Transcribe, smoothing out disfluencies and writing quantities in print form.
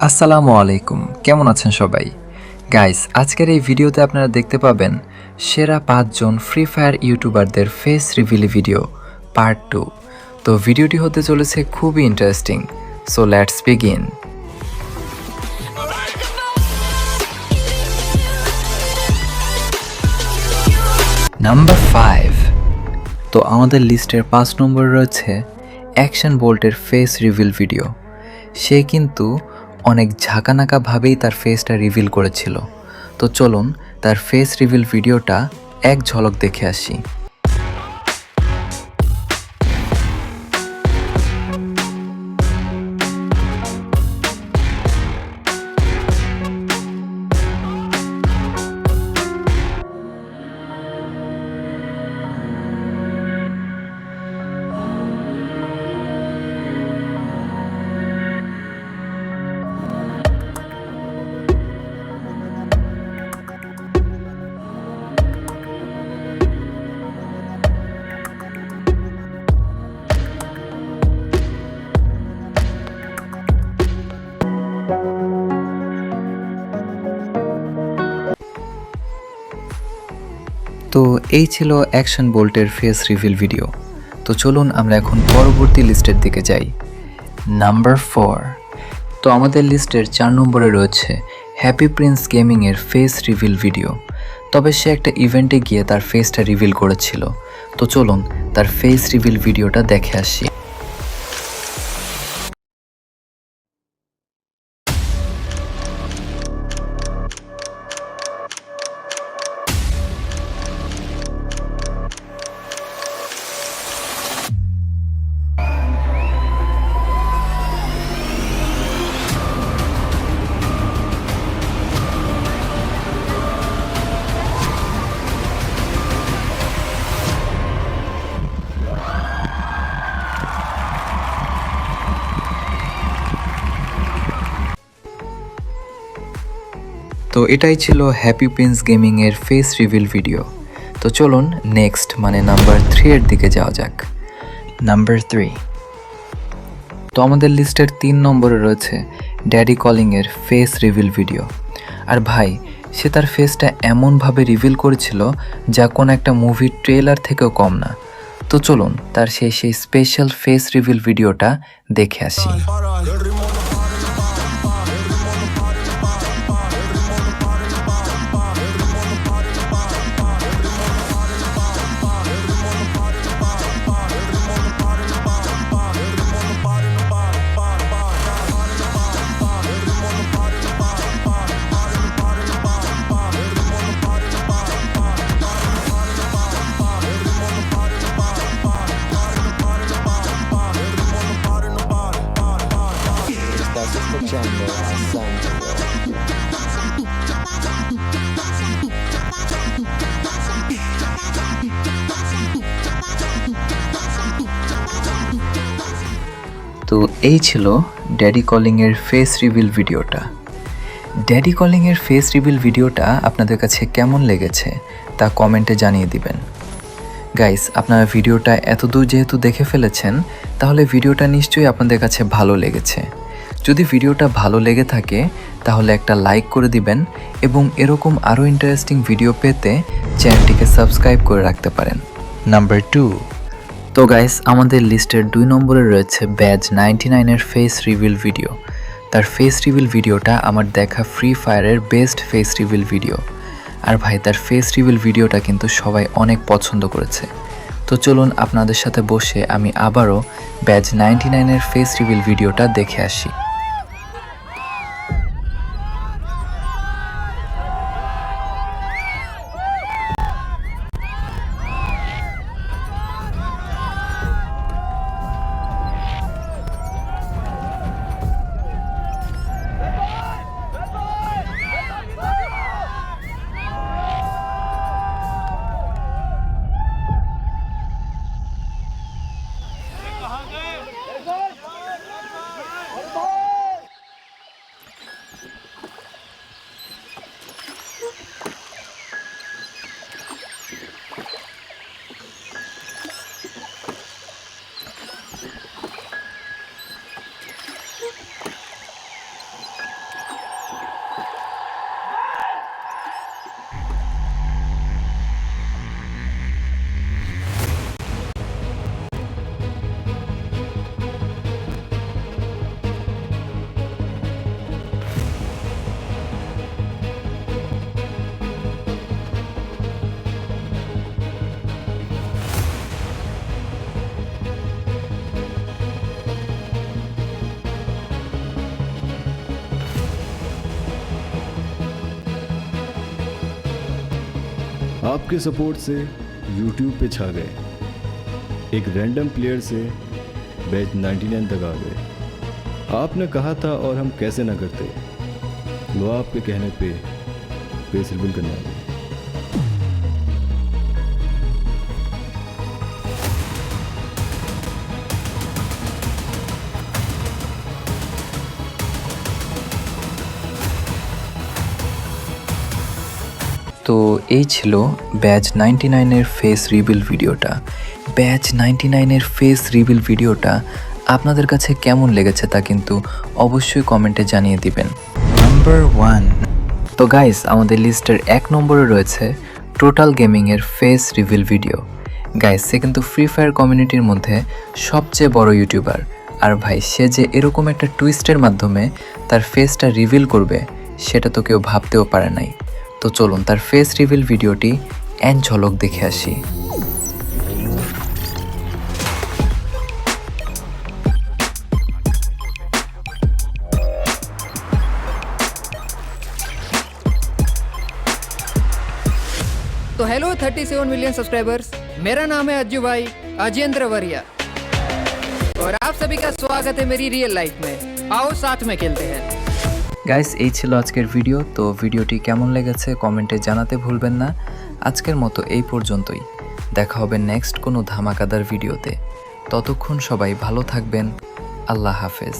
আসসালামু আলাইকুম, কেমন আছেন সবাই? গাইস, আজকের এই ভিডিওতে আপনারা দেখতে পাবেন সেরা ৫ জন ফ্রি ফায়ার ইউটিউবারদের ফেস রিভিল ভিডিও পার্ট 2। তো ভিডিওটি হতে চলেছে খুবই interesting. So let's begin. Number 5। তো আমাদের লিস্টের ৫ নম্বরে রয়েছে অ্যাকশন বোল্টের ফেস রিভিল ভিডিও। সে কিন্তু অনেক ঝাঁকানাকাভাবেই তার ফেসটা রিভিল করেছিল। তো চলুন তার ফেস রিভিল ভিডিওটা এক ঝলক দেখে আসি। তো এই ছিল অ্যাকশন বোল্টের ফেস রিভিল ভিডিও। তো চলুন আমরা এখন পরবর্তী লিস্টের দিকে যাই। নাম্বার 4। তো আমাদের লিস্টের 4 নম্বরে রয়েছে হ্যাপি প্রিন্স গেমিংয়ের ফেস রিভিল ভিডিও। তবে সে একটা ইভেন্টে গিয়ে তার ফেসটা রিভিল করেছিল। তো চলুন তার ফেস রিভিল ভিডিওটা দেখে আসি। তো এটাই ছিল হ্যাপি প্রিন্স গেমিংয়ের ফেস রিভিল ভিডিও। তো চলুন নেক্সট মানে নাম্বার 3 এর দিকে যাওয়া যাক। নাম্বার 3। তো আমাদের লিস্টের 3 নম্বরে রয়েছে ড্যাডি কলিংয়ের ফেস রিভিল ভিডিও। আর ভাই, সে তার ফেসটা এমনভাবে রিভিল করেছিল যা কোনো একটা মুভির ট্রেলার থেকেও কম না। তো চলুন তার সেই স্পেশাল ফেস রিভিল ভিডিওটা দেখে আসি। Estás escuchando a Sancho. তো এই ছিল ড্যাডি কলিংয়ের ফেস রিভিল ভিডিওটা। ড্যাডি কলিংয়ের ফেস রিভিল ভিডিওটা আপনাদের কাছে কেমন লেগেছে তা কমেন্টে জানিয়ে দিবেন। গাইস, আপনারা ভিডিওটা এতদূর যেহেতু দেখে ফেলেছেন, তাহলে ভিডিওটা নিশ্চয়ই আপনাদের কাছে ভালো লেগেছে। যদি ভিডিওটা ভালো লেগে থাকে তাহলে একটা লাইক করে দিবেন এবং এরকম আরও ইন্টারেস্টিং ভিডিও পেতে চ্যানেলটিকে সাবস্ক্রাইব করে রাখতে পারেন। নাম্বার 2। তো গাইস, আমাদের লিস্টের 2 নম্বরে রয়েছে ব্যাজ 99-এর ফেস রিভিল ভিডিও। তার ফেস রিভিল ভিডিওটা আমার দেখা ফ্রি ফায়ারের বেস্ট ফেস রিভিল ভিডিও। আর ভাই, তার ফেস রিভিল ভিডিওটা কিন্তু সবাই অনেক পছন্দ করেছে। তো চলুন আপনাদের সাথে বসে আমি আবারও ব্যাজ 99-এর ফেস রিভিল ভিডিওটা দেখে আসি। आपके सपोर्ट से यूट्यूब पे छा गए, एक रैंडम प्लेयर से बैच 99 तक आ गए। आपने कहा था और हम कैसे ना करते, वो आपके कहने पे फेस रिवील करने आ गए। তো এই ছিল ব্যাচ 99-এর ফেস রিভিল ভিডিওটা। ব্যাচ 99-এর ফেস রিভিল ভিডিওটা আপনাদের কাছে কেমন লেগেছে তা কিন্তু অবশ্যই কমেন্টে জানিয়ে দিবেন। নাম্বার 1, তো গাইস আমাদের লিস্টের 1 নম্বরে রয়েছে টোটাল গেমিংয়ের ফেস রিভিল ভিডিও। গাইস সে কিন্তু ফ্রি ফায়ার কমিউনিটির মধ্যে সবচেয়ে বড় ইউটিউবার, আর ভাই সে যে এরকম একটা টুইস্টের মাধ্যমে তার ফেসটা রিভিল করবে সেটা তো কেউ ভাবতেও পারে নাই। তো চলুন তার ফেস রিভিল ভিডিওটি এন ঝলক দেখে আসি। तो हेलो 37 मिलियन सब्सक्राइबर्स, मेरा नाम है अज्जू भाई अजेंद्र वरिया और आप सभी का स्वागत है मेरी रियल लाइफ में। आओ साथ में खेलते हैं। গাইস এই ছিল আজকের ভিডিও। তো ভিডিওটি কেমন লেগেছে কমেন্টে জানাতে ভুলবেন না। আজকের মতো এই পর্যন্তই, দেখা হবে নেক্সট কোনো ধামাকাদার ভিডিওতে। ততক্ষণ সবাই ভালো থাকবেন। আল্লাহ হাফেজ।